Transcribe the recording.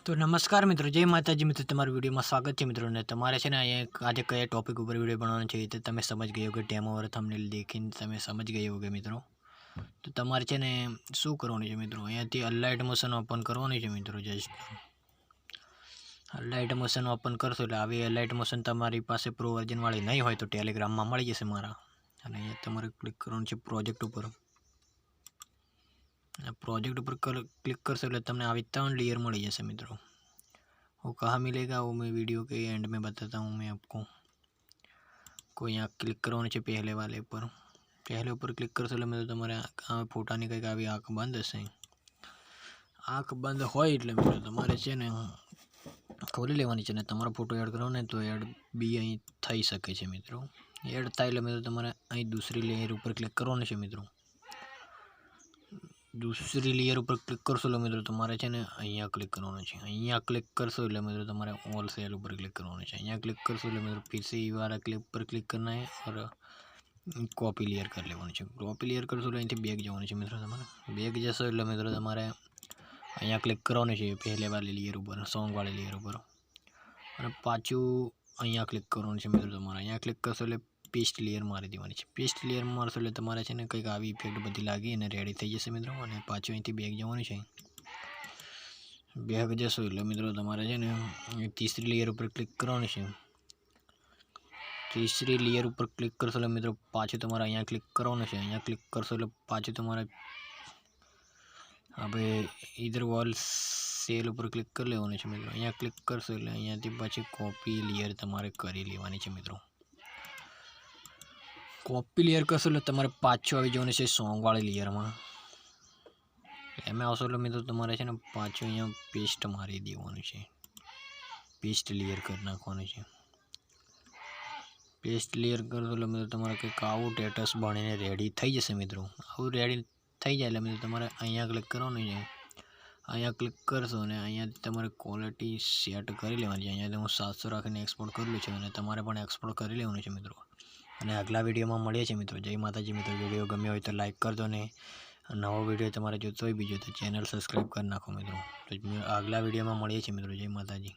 तो नमस्कार मित्रों, जय माताजी मित्रों, તમારું વિડિયોમાં સ્વાગત છે મિત્રો। ને તમારે છે ને અહીંયા આજે કયા ટોપિક ઉપર વિડિયો બનાવવાનો છે તે તમે સમજ ગયો કે ડેમો ઓર થંબનેલ દેખીને તમે સમજ ગયો હોગે મિત્રો। તો તમારે છે ને શું કરવાનું છે મિત્રો, અહીંયાથી અલાઇટ મોશન ઓપન કરવાનું છે મિત્રો। જસ્ટ અલાઇટ મોશન ઓપન કરશો એટલે આવી અલાઇટ મોશન તમારી પાસે પ્રો વર્ઝન વાળી નહીં હોય તો ટેલિગ્રામમાં મળી જશે મારા। અને અહીંયા તમારે ક્લિક કરવાનું છે પ્રોજેક્ટ ઉપર। प्रोजेक्ट पर क्लिक कर सकते तमने आवी 3 लेयर मिल जैसे मित्रों। वो कहाँ मिलेगा वो मैं वीडियो के एंड में बताता हूँ मैं आपको। को यहाँ क्लिक करवाने से पहले वाले पर पहले ऊपर क्लिक कर सकते मित्रों तमारे फोटा नहीं कहीं आवी आँख बंद हशे। आँख बंद हो એટલે મિત્રો તમારે છે ને ખોલી લેવાની છે ને તમારો ફોટો એડ કરો ને તો એડ બી અહીં થઈ શકે છે મિત્રો। એડ થાય એટલે મિત્રો તમારે અહીં दूसरी લેયર ઉપર ક્લિક કરવાનું છે મિત્રો। दूसरी लेयर पर क्लिक करशो એટલે મિત્રો તમારે છે ને અહીંયા ક્લિક કરવાનું છે। અહીંયા ક્લિક કરશો એટલે મિત્રો તમારે ઓલ સેલ ઉપર ક્લિક કરવાનું છે। અહીંયા ક્લિક કરશો એટલે મિત્રો फिर से वाला क्लिप पर क्लिक करना है और कॉपी लेयर कर लेવાનું છે। कॉपी लेयर કરશો એટલે અહીંથી બેક જવાનું છે મિત્રો। તમારે બેક જશો એટલે મિત્રો તમારે અહીંયા ક્લિક કરવાનું છે પહેલે વાલી લેયર ઉપર, સોંગ વાળી લેયર ઉપર, અને પાછું અહીંયા ક્લિક કરવાનું છે મિત્રો। તમારે અહીંયા ક્લિક કરશો એટલે पेस्ट लेयर मारी देवानी है। पेस्ट लेयर मारशो એટલે તમારે છે ને કંઈક આવી ઇફેક્ટ બધી લાગી અને રેડી થઈ જશે મિત્રો। અને પાછું અહીંથી બેક જવાનું છે। બેક જશો એટલે મિત્રો તમારે છે ને तीसरी लेयर ઉપર ક્લિક કરવાનું છે। तीसरी लेयर ઉપર ક્લિક કરશો એટલે મિત્રો પાછું તમારે અહીંયા ક્લિક કરવાનું છે। અહીંયા ક્લિક કરશો એટલે પાછું તમારે હવે इधर वॉल सेल ઉપર ક્લિક કરી લેવાનું છે મિત્રો। અહીંયા ક્લિક કરશો એટલે અહીંયાથી પાછી કોપી લેયર તમારે કરી લેવાની છે મિત્રો। कॉपी लेयर करशो એટલે તમારે પાછું આવી જવાનું છે સોંગ વાળી લેયરમાં। એમાં આવશો એટલે મિત્રો તમારે છે ને પાછું અહીંયા પેસ્ટ મારી દેવાનું છે। પેસ્ટ લેયર કરી નાખવાનું છે। પેસ્ટ લેયર કરશો એટલે મિત્રો તમારે કંઈક આવું સ્ટેટસ બનીને રેડી થઈ જશે મિત્રો। આવું રેડી થઈ જાય એટલે મિત્રો તમારે અહીંયા ક્લિક કરવાનું છે। અહીંયા ક્લિક કરશો અને અહીંયાથી તમારે ક્વોલિટી સેટ કરી લેવાની છે। અહીંયાથી હું 700 રાખીને એક્સપોર્ટ કરેલું છે અને તમારે પણ એક્સપોર્ટ કરી લેવાનું છે મિત્રો। અને આગલા વિડીયોમાં મળીએ છીએ મિત્રો। જય માતાજી મિત્રો। વિડીયો ગમ્યો હોય તો લાઈક કરજો ને નવો વિડીયો તમારે જોતો હોય બીજો તો ચેનલ સબસ્ક્રાઈબ કરી નાખો મિત્રો। તો આગલા વિડીયોમાં મળીએ છીએ મિત્રો। જય માતાજી।